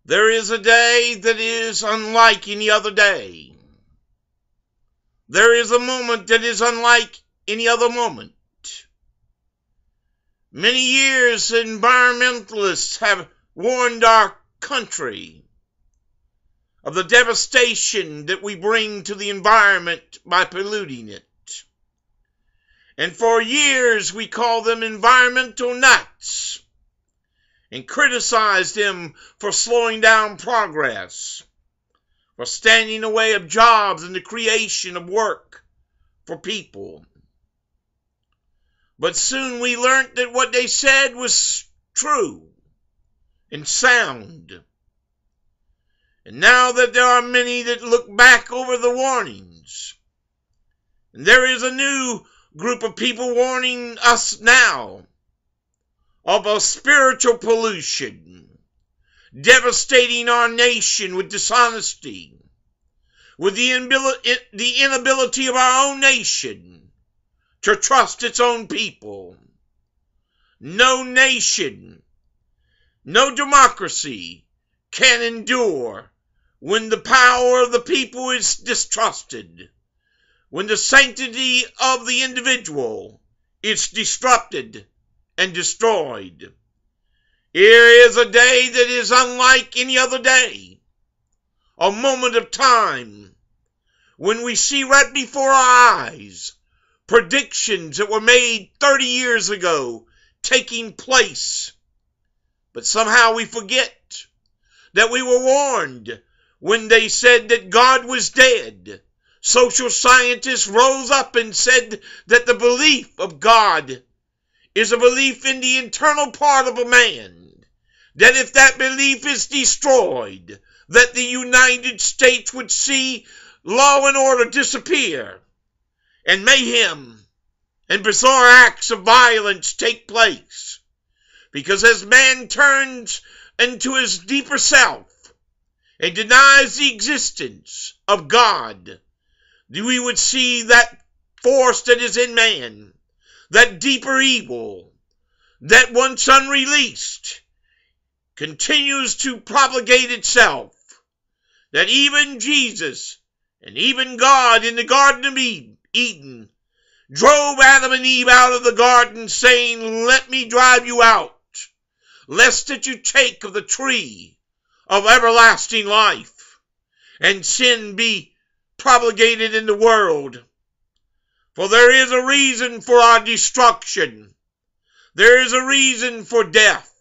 There is a day that is unlike any other day. There is a moment that is unlike any other moment. Many years environmentalists have warned our country of the devastation that we bring to the environment by polluting it. And for years we called them environmental nuts and criticized them for slowing down progress, for standing in the way of jobs and the creation of work for people. But soon we learned that what they said was true and sound. And now that there are many that look back over the warnings, and there is a new group of people warning us now of a spiritual pollution, devastating our nation with dishonesty, with the inability of our own nation to trust its own people. No nation, no democracy can endure when the power of the people is distrusted, when the sanctity of the individual is disrupted and destroyed. Here is a day that is unlike any other day, a moment of time when we see right before our eyes predictions that were made 30 years ago taking place. But somehow we forget that we were warned when they said that God was dead. Social scientists rose up and said that the belief of God is a belief in the internal part of a man, that if that belief is destroyed, that the United States would see law and order disappear, and mayhem and bizarre acts of violence take place. Because as man turns into his deeper self and denies the existence of God, we would see that force that is in man, that deeper evil, that once unreleased, continues to propagate itself, that even Jesus and even God in the Garden of Eden drove Adam and Eve out of the garden saying, "Let me drive you out, lest that you take of the tree of everlasting life, and sin be propagated in the world." For there is a reason for our destruction. There is a reason for death.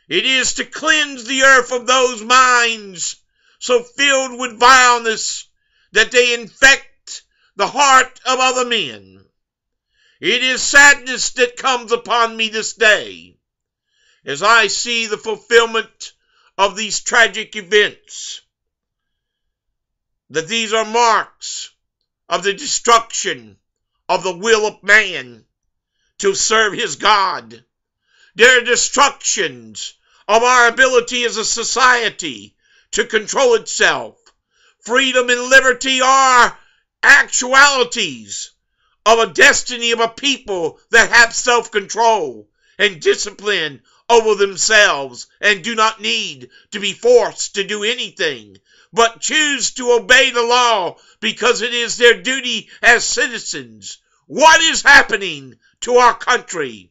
It is to cleanse the earth of those minds so filled with vileness that they infect the heart of other men. It is sadness that comes upon me this day as I see the fulfillment of these tragic events, that these are marks of the destruction of the will of man to serve his God. They are destructions of our ability as a society to control itself. Freedom and liberty are actualities of a destiny of a people that have self-control and discipline over themselves and do not need to be forced to do anything, but choose to obey the law because it is their duty as citizens. What is happening to our country?